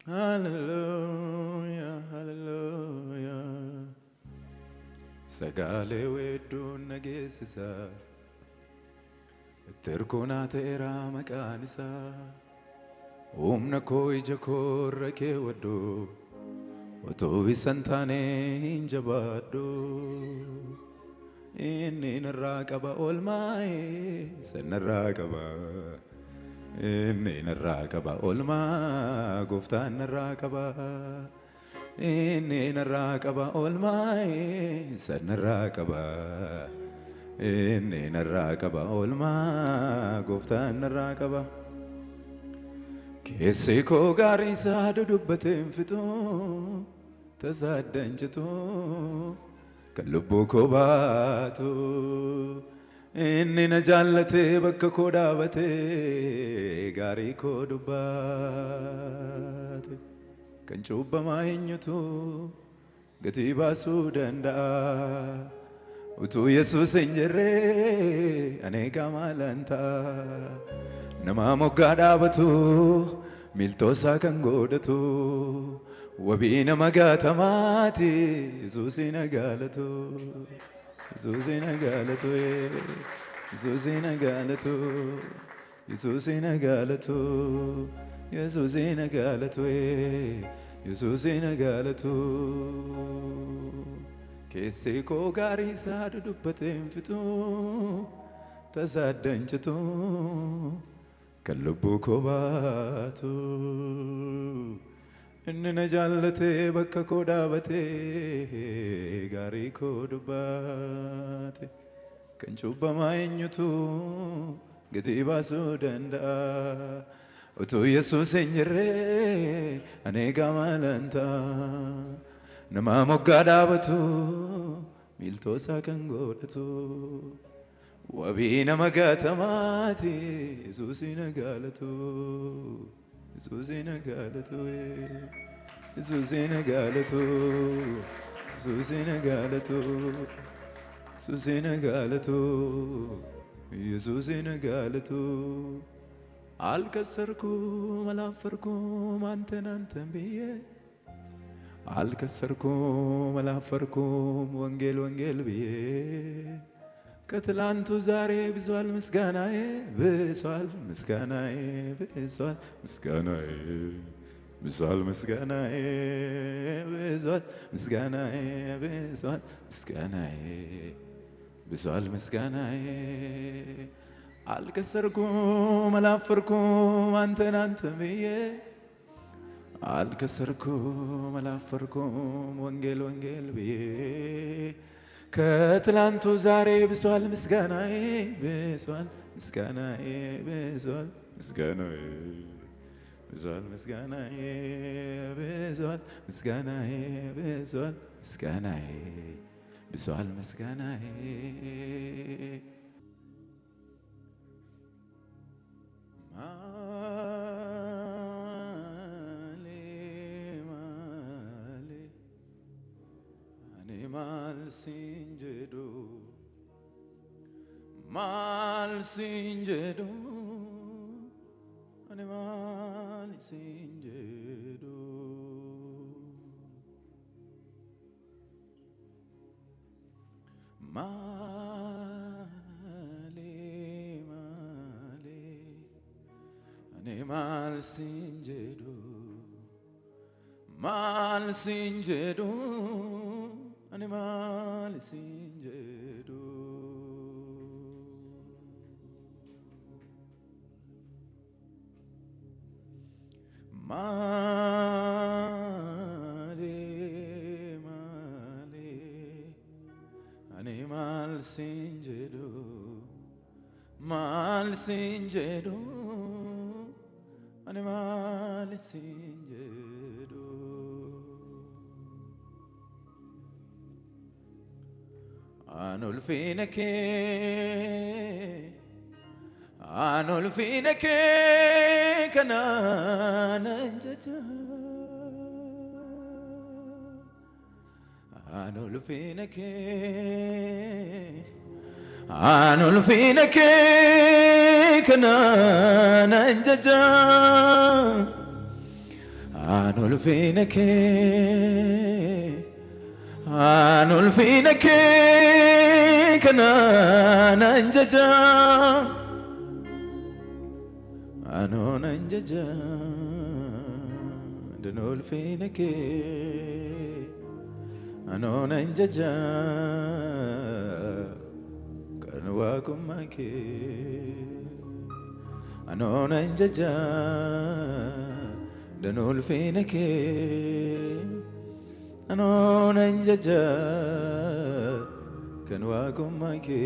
Hallelujah, hallelujah. Sagale wedun nagesisa terkona tera makanisa umna koi jakor ke wado wato visantane injabado in raqaba olmai sen raqaba in raqaba olma goftan raqaba in raqaba olmai sen raqaba in raqaba olma goftan raqaba kesiko garisa dudubatem fito tasaddanjito kalubbu kobatu inni najallate bakka kodabate gari kodubate kanchuba mainyutu gati basu danda utu yesus enjere aneka malanta nama mogadabatu miltosa kangodatu wabina magatamati Yesusina galatu Yesusina galatu Yesusina galatu Yesusina galatu Yesusina galatu Yesusina galatu kesiko garisa dudubatem fitu tasaddanjito kalubbu kobatu inni jallate bakka kodabate gari kodubate kanchuba mainyutu gati basu danda utu yesus enjere anega malanta nama mogadabatu miltosa kangodatu wabina magatamati Yesusina galatu Yesusina galatu Yesusina galatu Yesusina galatu Yesusina galatu Yesusina galatu alkasarkum alafarkum anten biye alkasarkum alafarkum wangel biye ከትላንቱ ዛሬ ብዟል ምስጋናዬ ብሷል ምስጋናዬ ብሷል ምስጋናዬ ብሷል ምስጋናዬ ብሷል ምስጋናዬ ብሷል ምስጋናዬ ብሷል ምስጋናዬ አልከሰርኩም አላፈርኩም አንተን ብዬ አልከሰርኩም አላፈርኩም ወንጌል ብዬ ከትላንቱ ዛሬ ብሷል ምስጋናዬ ብሷል ምስጋናዬ ብሷል ምስጋናዬ ብሷል ምስጋናዬ ብሷል ምስጋናዬ ብሷል ምስጋናዬ ብሷል ምስጋናዬ mal singedo animal singedo male animal singedo mal singedo animal singedo male animal singedo mal singedo animal singedo anolfineke kanananjaja anolfineke kanananjaja አንulfinake kanana anjaja anona anjaja danulfinake anona anjaja kanwa kumake anona anjaja danulfinake anona anjaja kanwa kumake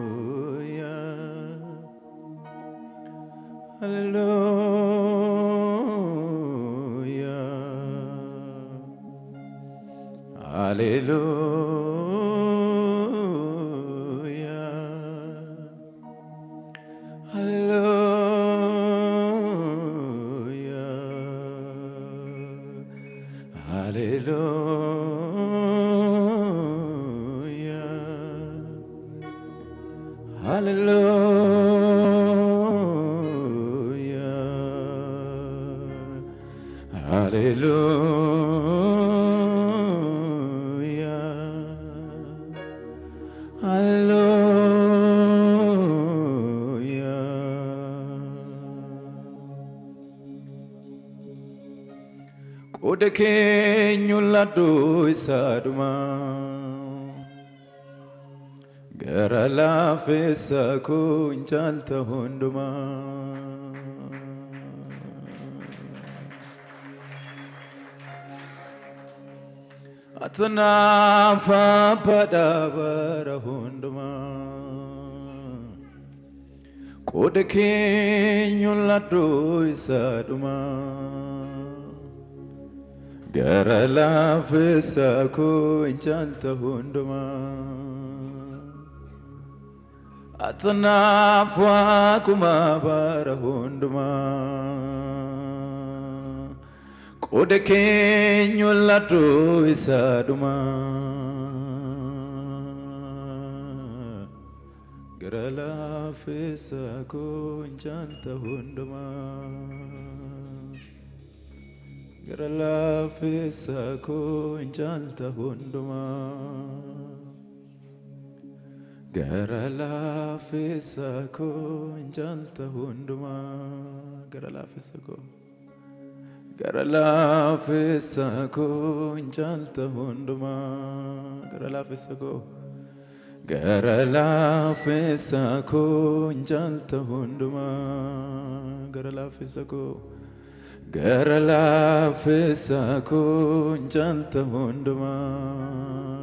Hallelujah Hallelujah Hallelujah Hallelujah Hallelujah Hallelujah Hallelujah Hallelujah Kodekenyulladu isaduma Gara lafesa kunchalta hunduma Atanafa padabara hunduma Kodekenyulladu isaduma Gara lafesa kunchalta hunduma Atanafa kumabara hunduma Kodekenyulladu isaduma Gara lafesa kunchalta hunduma Gara lafesa kunchalta hunduma Gara lafesa kunchalta hunduma Gara lafesa ko Gara lafesa kunchalta hunduma Gara lafesa ko Gara lafesa kunchalta hunduma Gara lafesa ko Gara lafesa kunchalta hunduma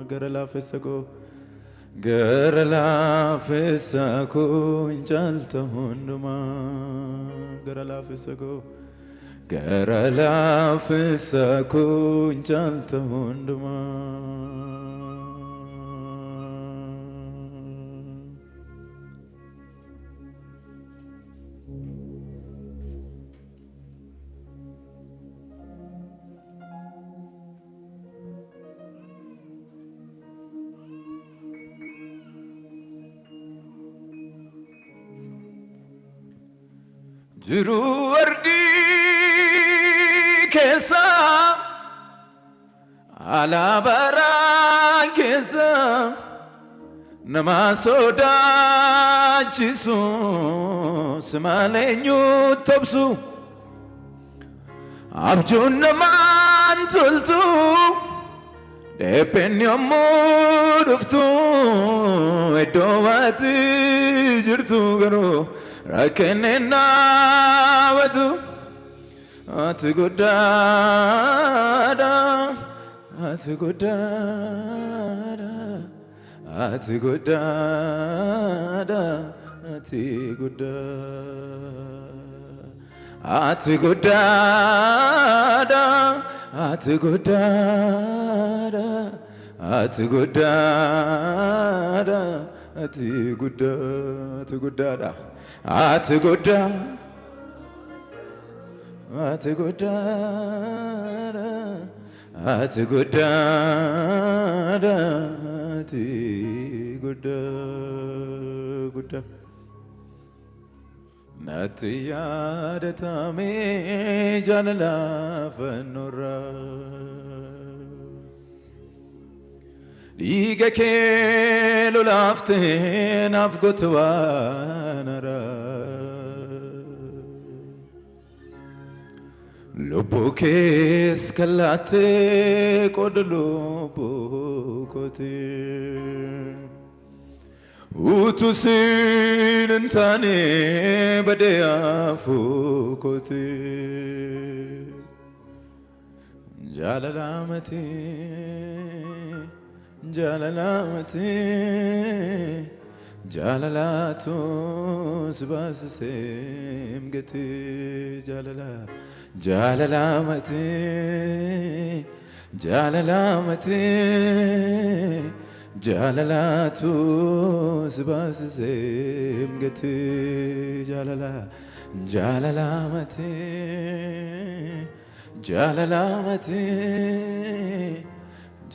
Gara lafesa ko Gara lafesa kunchalta hunduma Gara lafesa ko Gara lafesa kunchalta hunduma Jiru ardi kesa ala bara kesa nama soda jisu semalenyu topsu abjun naman tultu depenyamu duftu edowati jirtu garo rakenena watu atugudada atugudada atugudada atugudada atugudada atugudada atugudada atugudada atugudada atugudada atugudada Natiyaadatame jaalala fannoorra dhiiga kee lolaaftee naaf goote waan haaraa lubbuu kees kan laattee qooda lubbuu kootee utuu siin hin taane badee hafuu kootee jaalalaatu si baasisee mgatee jaalalaatu si baasisee mgatee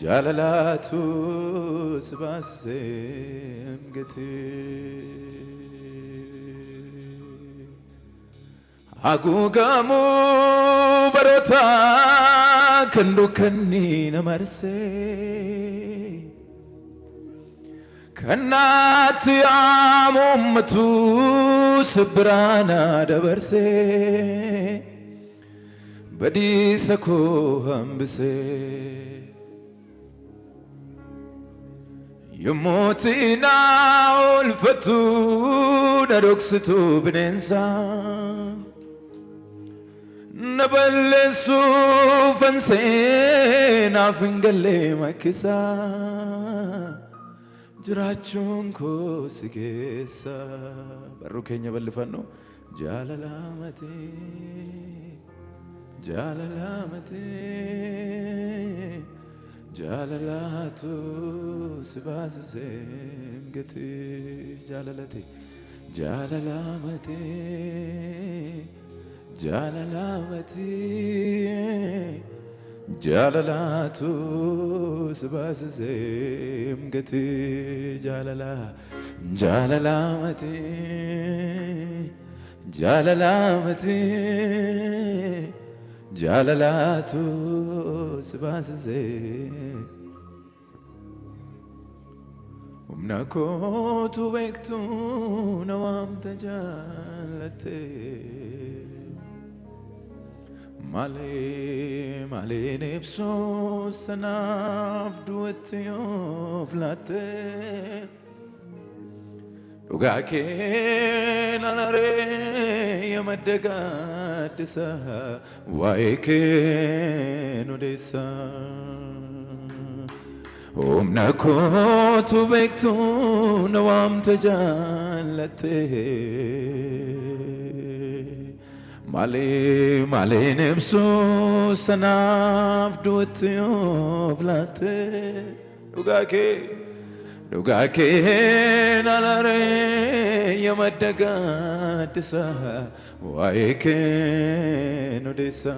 jaalalaatu si baasisee mgatee haguugamuu baroota kan dukkanni nama marsee kannaatti amummatu sibbiraana dabarsee badiisa koo hambisee yommuuti na ulfatu na dhoksitu bineensa na balleessuuf ansee naaf hin galle makkisa jiraachuun koo si keessa barruu keenya bal'ifannu jaalalaatu si baasisee mgatee jaalalaatu si baasisee mgatee jaalalaatu si baasisee humna kootu beektu na waamta jaalattee maleen ibsuu sanaaf du'atti yoo filaattee dhugaa kee nanaree yamadda gaaddisa waa'ee kee odeessa humna kootu beektu na waamta jaalattee maleen ibsuu sanaaf du'atti yoo filaattee dhugaa kee nanaree yamadda gaaddisa waa'ee kee odeessa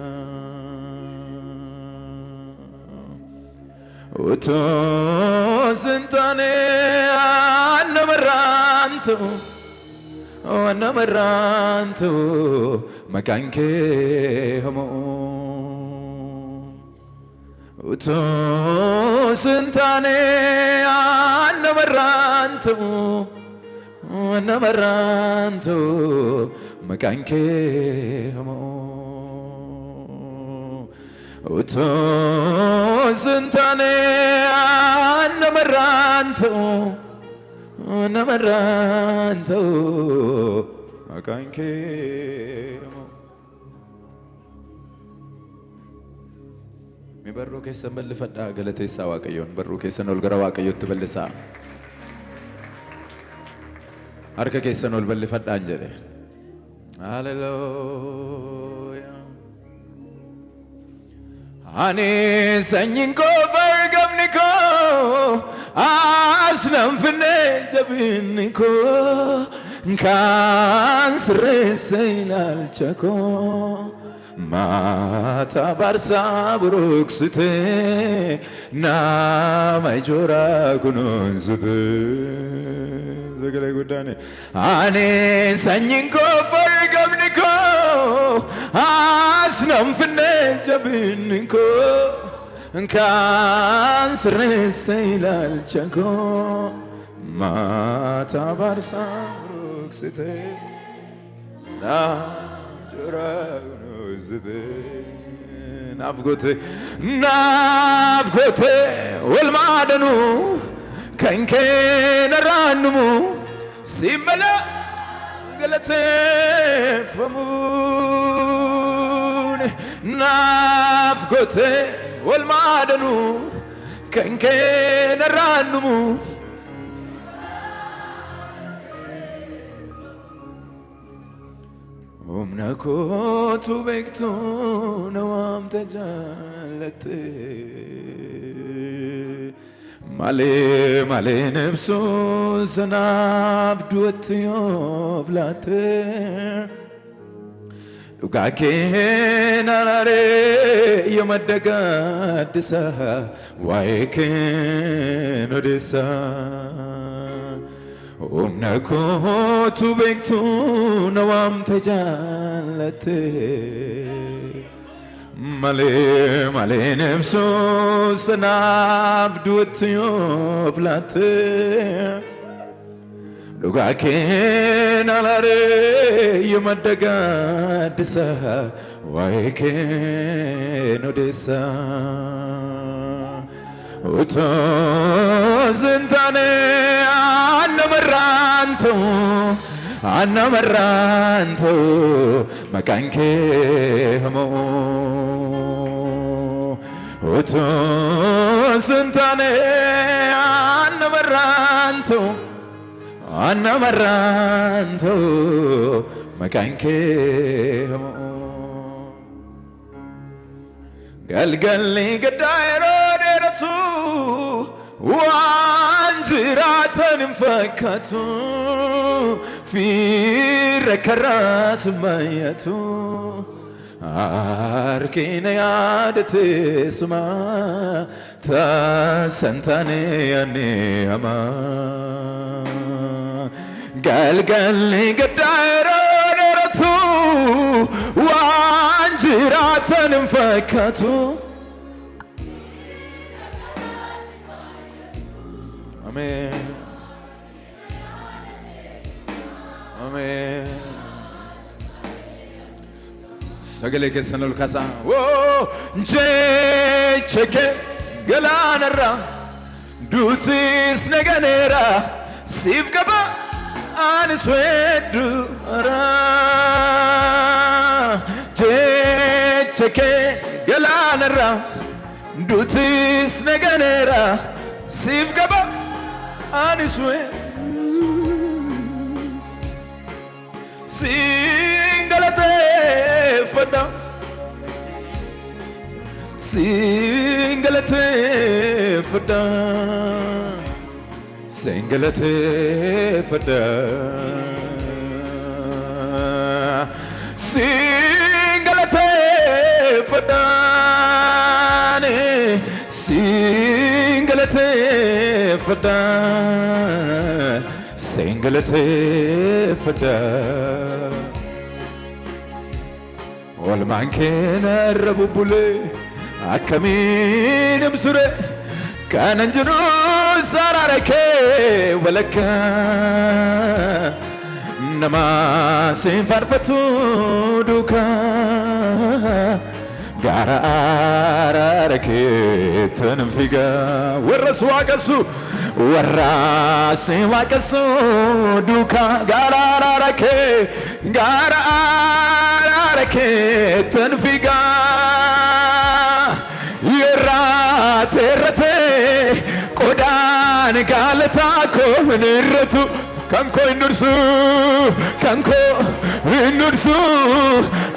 utuu sin taane namarraan ta'u maqaan kee hamoo utuu sin taane namarraan ta'u maqaan kee hamoo utuu sin taane namarraan ta'u maqaan kee mi barruu keessan bal'ifadhaa galateessaa Waaqayyoon barruu keessan ol gara Waaqayyootti bal'isaa harka keessan ol bal'ifadhaan jedhe haleluuyaa ani sanyiin koo fargamni koo as nan finne jabinni koo kan sirreesse ilaalcha koo mata barsa buruksite nama ijora kunuunsite sagale guddane ani sanyiin koo asnamfne jabinko kansre seilal chanko mata barsa ruksite na jura nuzite nafgote walmadanu kanke naranmu simala galate famun nafgote walmadanu kanke naranmu umnakotu bektu nawam tajalate male nefsu zanab duet yovlate lugake narare yamadagadisa waike nodisa umnakotu bektu nawam tajalate male nefsu sanaf duet yovlate lugake nalare yamadagadisa waike nodisa uto zintane anamaranto makanke hamo uto zintane anamaranto makanke hamo galgalli gadairo deratu wanjiratan fakatu fi karas mayatu arkina yadate suma ta santane ane ama galgalli gadairo deratu wanjiratan fakatu amen amen sagale ke sanal kasa wo je cheke galanara dutis neganera sifkaba aniswedu ara je cheke galanara dutis neganera sifkaba aniswedu singalate fada singalate fada singalate fada singalate fada singalate fada singalate fada walmankena rabubule akamin msure kananjuru sararake walaka nama sinfarfatu duka gara ararake tanfiga warrasu waqasu warrasi waqasu duka gara ararake gara ararake tanfiga yerate kodan galata ko niratu kanko indursu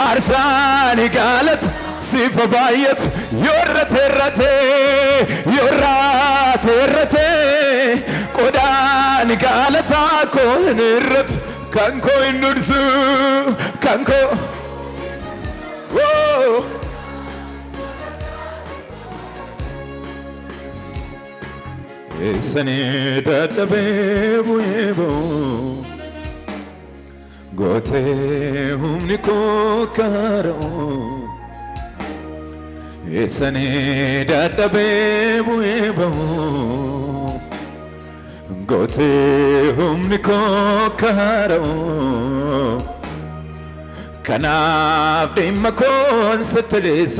arsani galat sifabayet yorate kodan galata ko niratu kanko indursu kanko oh Isani dadhabe bu'eebo ጎቴ ሁምኒ ኮካረኦ የሰኔ ዳዳቤ ቡኤበው ጎቴ ሁምኒ ኮካረኦ ከናፍ ዲመኮን ስትልሳ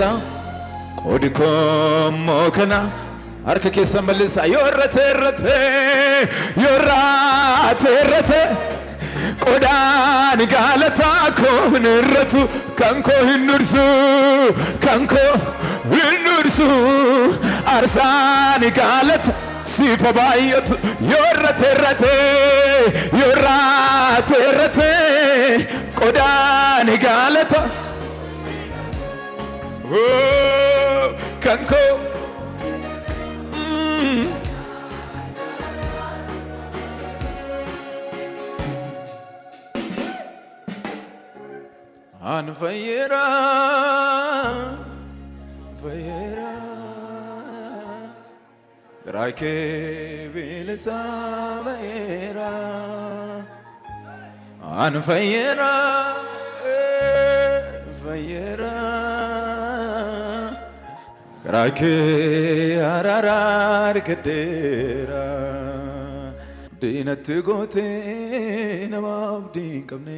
ቆድኮሞ ከና አርከ ኬሰ መልሳ ዮረቴረቴ ዮራቴረቴ ቆዳን ጋለታ ኮንረቱ ከንኮ ህኑርሱ ከንኮ ህኑርሱ አርሳን ጋለታ ሲፈባየቱ ዮረቴረቴ ዮራቴረቴ ቆዳን ጋለታ ከንኮ አንፈየራ ፈየራ ራኬ ቢልሳ በየራ አንፈየራ ፈየራ ራኬ አራራር ገደራ ዲነት ጎቴ ነባብዲን ቀብኔ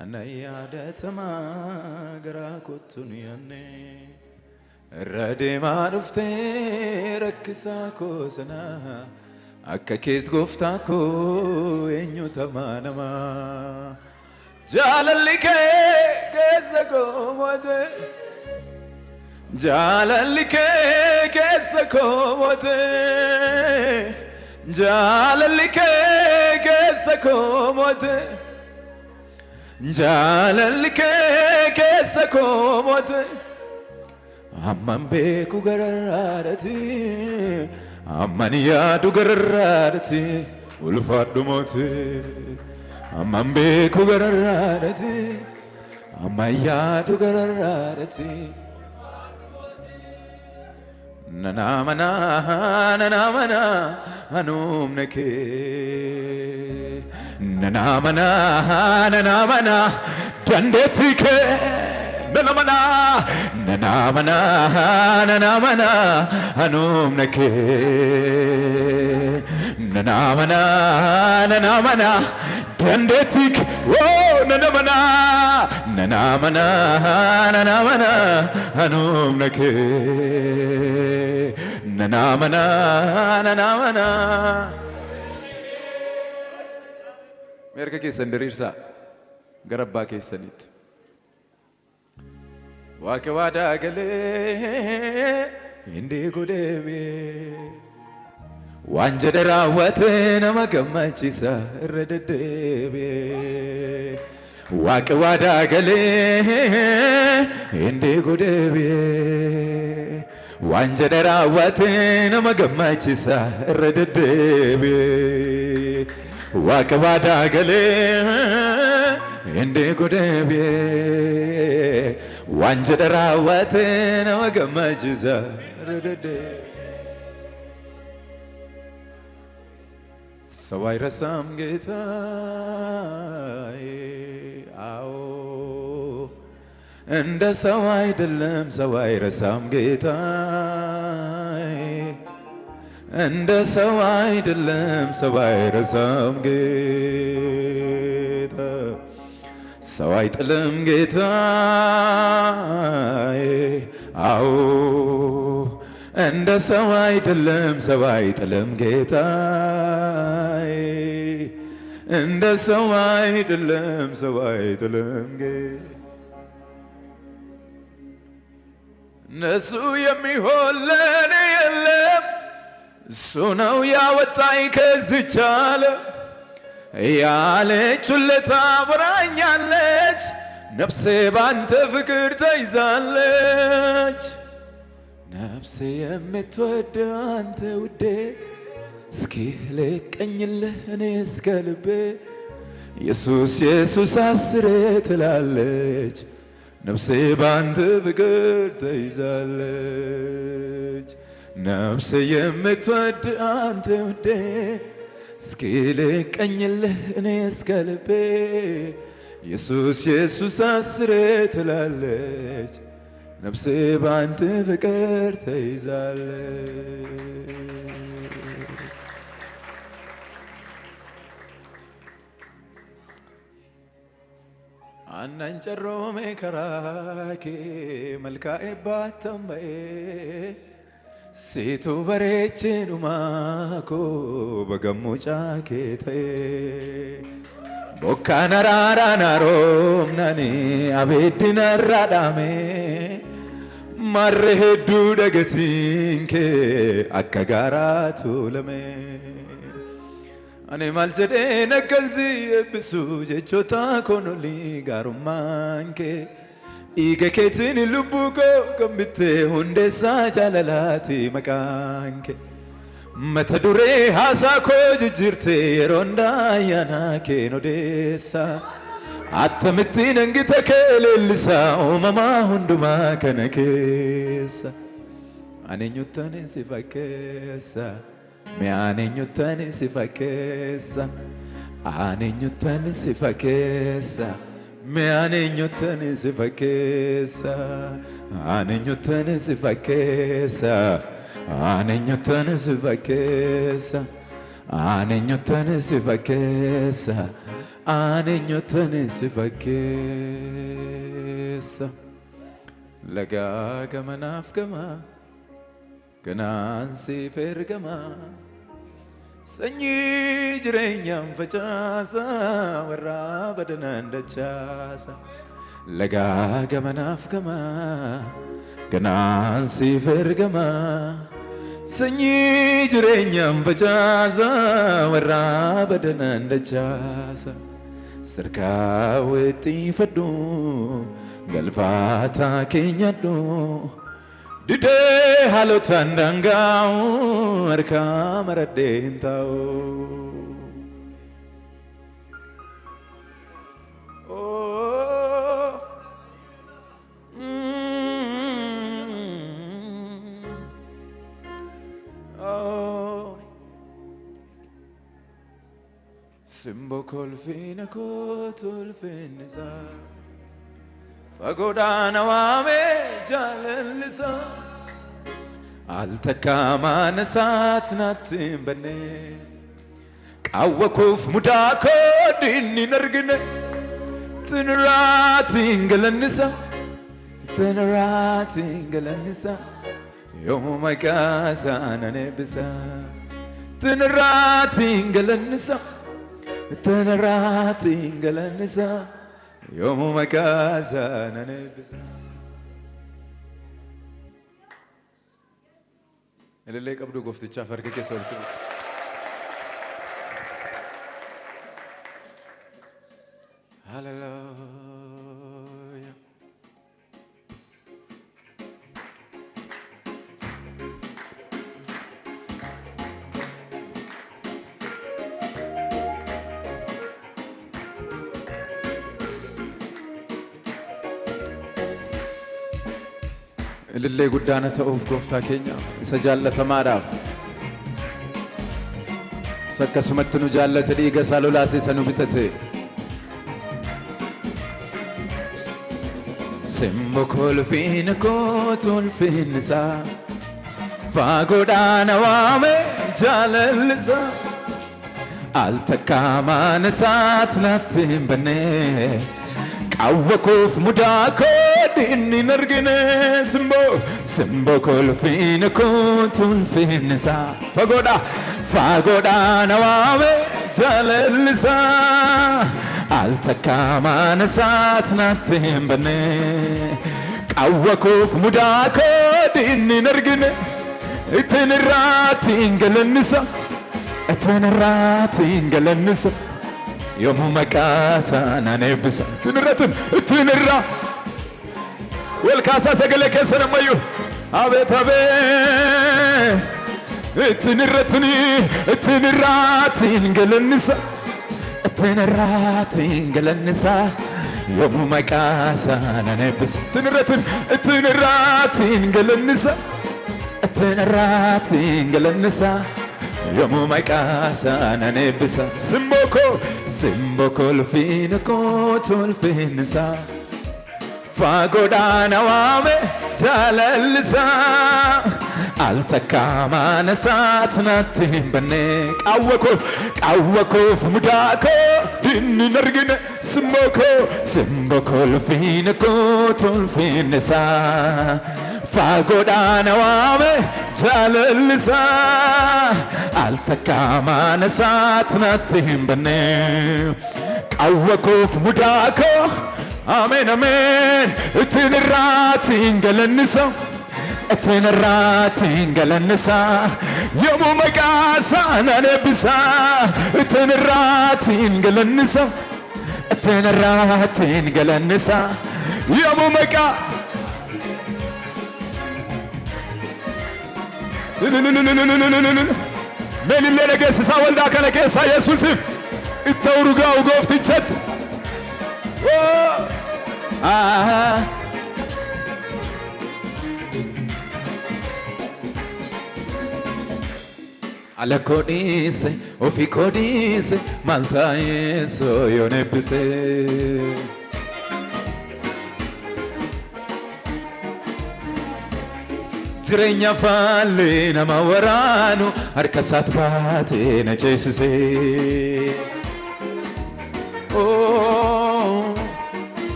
አናያደተማ ገራ ኮቱን ያኔ ረዴማ ዱፍቴ ረክሳ ኮሰና አከኬት ጎፍታኮ ኤኙ ተማነማ ጃለሊኬ ገዘጎ ሞቴ ጃለሊኬ ገዘጎ ሞቴ ጃለሊኬ ገዘጎ ሞቴ ጃለሊኬ ገዘጎ ሞቴ አማን ቤኩ ገረራረቲ አማን ያዱ ገረራረቲ ውልፋዱ ሞቴ አማን ቤኩ ገረራረቲ አማን ያዱ ገረራረቲ ነናመና ነናመና አኑምነኬ ነናመና ነናመና ደንዴትኬ ነናመና ነናመና ነናመና አኑምነኬ ነናመና ነናመና ደንዴትክ ነናመና ነናመና ነናመና አኑምነኬ ነናመና ነናመና ሜርከ ኬሰን ድሪርሳ ገረባ ኬሰኒት ዋከዋዳ ገሌ እንዴ ጎደቤ ዋንጀደራወቴ ነመገመቺሳ ረደደቤ ዋከዋዳ ገሌ እንዴ ጎደቤ ዋንጀደራወቴ ነመገመቺሳ ረደደቤ ዋከዋዳ ገሌ እንዴ ጎደቤ ዋንጀደራወቴ ነመገመቺሳ ረደደ ሰው አይረሳም ጌታዬ አዎ እንደ ሰው አይደለም ሰው አይረሳም ጌታዬ እንደ ሰው አይደለም ሰው አይረሳም ጌታ ሰው አይጥልም ጌታዬ አዎ እንደ ሰው አይደለም ሰው አይጥልም ጌታዬ እንደ ሰው አይደለም ሰው አይጥልም ጌታ እነሱ የሚሆን ለኔ የለም እሱ ነው ያወጣኝ ከዚች ዓለም ያለች ሁለታ አብራኛለች ነፍሴ ባንተ ፍቅር ተይዛለች ነፍሴ የምትወድ አንተ ውዴ እስኪ ልቀኝልህ እኔ እስከ ልቤ ኢየሱስ ኢየሱስ አስሬ ትላለች ነፍሴ ባንተ ፍቅር ተይዛለች ነፍሴ የምትወድ አንተ ውዴ እስኪ ልቀኝልህ እኔ እስከ ልቤ ኢየሱስ ኢየሱስ አስሬ ትላለች ነፍሴ ባንተ ፍቅር ተይዛለች። አናንጨሮ ሜከራኬ መልካኤ ባተንበኤ ሲቱ በሬችን ኡማኮ በገሙጫ ኬተኤ ቦካን አራራን አሮምናኒ አቤድን አራዳሜ ማሬ ሄዱ ደገቲን ኬ አካ ጋራ ቱለሜ አኔ ማልጀዴ ነቀንሲ የብሱ ጀቾታ ኮኖሊ ጋሩማን ኬ ኢገ ኬትን ልቡኮ ከምቴ ሁንዴሳ ጃለላቲ መቃን ኬ መተ ዱሬ ሃሳኮ ጅጅርቴ የሮንዳ አያና ኬን ኦዴሳ አተምቲን እንግተ ከሌልሳ ኡመማ ሁንዱማ ከነ ኬሳ አኔኙታኔ ሲፈኬሳ ሚያኔኙታኔ ሲፈኬሳ አኔኙታኔ ሲፈኬሳ ሚያኔኙታኔ ሲፈኬሳ አኔኙታኔ ሲፈኬሳ አኔኙታኔ ሲፈኬሳ አኔኙታኔ ሲፈኬሳ አኔኙታኔ ሲፈኬሳ ለጋ ገመናፍ ገማ ገናንሲ ፌርገማ ሰኚ ጅሬኛም ፈጫሳ ወራ በደና እንደቻሳ ለጋ ገመናፍ ገማ ገናንሲ ፌርገማ ሰኚ ጅሬኛም ፈጫሳ ወራ በደና እንደቻሳ ስርካ ወጢ ፈዱ ገልፋታ ኬኛዱ ድዴ ሃሎታ እንዳንጋው አርካ መረዴንታው ሲምቦ ኮልፊነ ኮቱልፊንሳ ፈጎዳና ዋሜ ጃለልሳ አልተካማ ነሳት ናትን በኔ ቃወኩፍ ሙዳኮ ዲኒ ነርግነ ትንራትን ገለንሳ ትንራትን ገለንሳ ዮሙ መቃሳ ነኔብሳ ትንራትን ገለንሳ ትንራትን ገለንሳ ዮሙ መቃሳ ነኔብሳ እልሌ ቀብዱ ጎፍትቻ ፈርገቄ ሰልቱ ሃሌሉያ እልሌ ጉዳነ ተኡፍ ጎፍታ ኬኛ ሰጃለተ ማዳፍ ሰከሱመትኑ ጃለተ ዲገ ሳሉላሴ ሰኑ ብተቴ ሲምቦ ኮልፊን ኮቱልፊንሳ ፋጎዳነ ዋሜ ጃለልሳ አልተካማ ነሳት ናትን በኔ ቃወኩፍ ሙዳኮ ዲኒ ነርግነ ሲምቦ ኮልፊን ኮቱልፊንሳ ፋጎዳ ነዋሜ ጃለልሳ አልተካማ ነሳት ናትን በኔ ቃወኩፍ ሙዳኮ ዲኒ ነርግነ እትንራትን ገለንሳ እትንራትን ገለንሳ ዮሙ መቃሳ ናኔብሳ ትንረትን እትንራ ወልካሳ ሰገለ ከሰነመዩ አቤት አቤት እትንረትን እትንራትን ገለንሳ እትንራትን ገለንሳ ዮሙ መቃሳ ናኔብሳ ትንረትን እትንራትን ገለንሳ እትንራትን ገለንሳ yoomuma qaasaan ani eebbisa simboko ulfiina kootu ulfinnisaa faagoodhaan waame jaalallisaa al takkaa maanasaat natti hin banne qawwa koof mudaa koo inni hin argine simboko ulfiina kootu ulfinnisaa faagoodhaan waame jaalallisaa al takkaa maanasaat natti hin banne qawwa koof mudaa koo Amen, amen. Itin irraatiin galannisa. Itin irraatiin galannisa. Yoomuu maqaa isaan eebbisa. Itin irraatiin galannisa. Itin irraatiin galannisa. Yoomuu maqaa. Meelillee dhageessisaa waldaa kana keessaa Yesuusiif itti urgaa gooftichatti. Ala kodise, ofi kodise, malta yeso yonepise. Jireenya faalle nama waraanu harka isaat baatee na ceesise.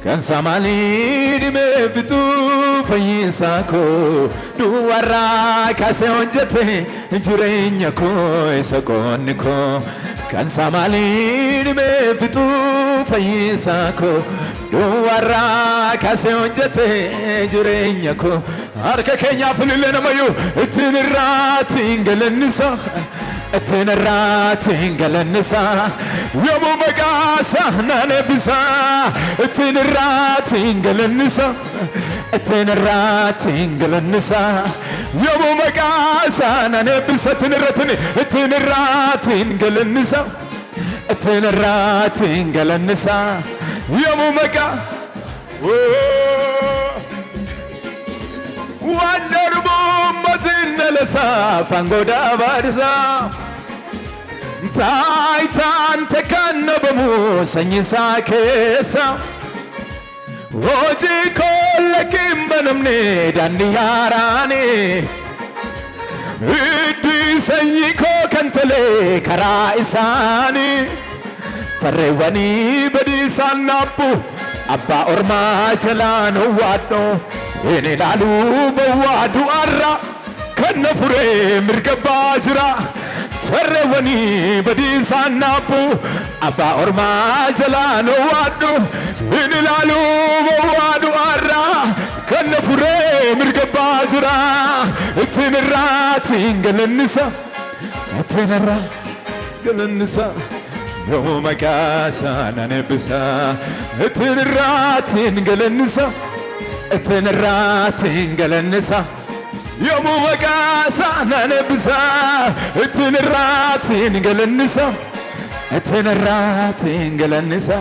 Kan samaalii dhimee fituu fayyisaa koo duwwaarraa kaasee hojjete jireenya koo isa qoonni koo. Kan samaalii dhimee fituu fayyisaa koo duwwaarraa kaasee hojjete jireenya koo. Harka keenyaaf illee namayyuu ittiin irraatiin galannisa. Itin irraatiin galannisa. Yoomuu maqaa isaan eebbisa. Itin irraatiin galannisa. Itin irraatiin galannisa. Yoomuu maqaa isaan eebbisa. Itin irraatiin galannisa. Itin irraatiin galannisa. Yoomuu maqaa waan darbummatiin nalasaa fangoodaa baadhisaa. Taayitaan takkaannabamu sanyisaa keessa. Hojii kollaqiin banamne daandii haaraani. Iddii sanyii koo kan tolee karaa isaanii. Tarreewwanii badiisaan naabbu abbaa ormaa jalaan waadho. Inni ilaaluu bawwaadu arra kan na furee mirga baajira. Tarreewwanii badiisaan naabbu abbaa ormaa jalaan waadho. Inni ilaaluu bawwaadu arra kan na furee mirga baajira. Itin irraatiin galannisa. Itin irraatiin galannisa. Yoomuu maqaa isaan eebbisa. Itin irraatiin galannisa. Itin irraatiin galannisa. Yoomuu maqaa isaan eebbisa. Itin irraatiin galannisa. Itin irraatiin galannisa.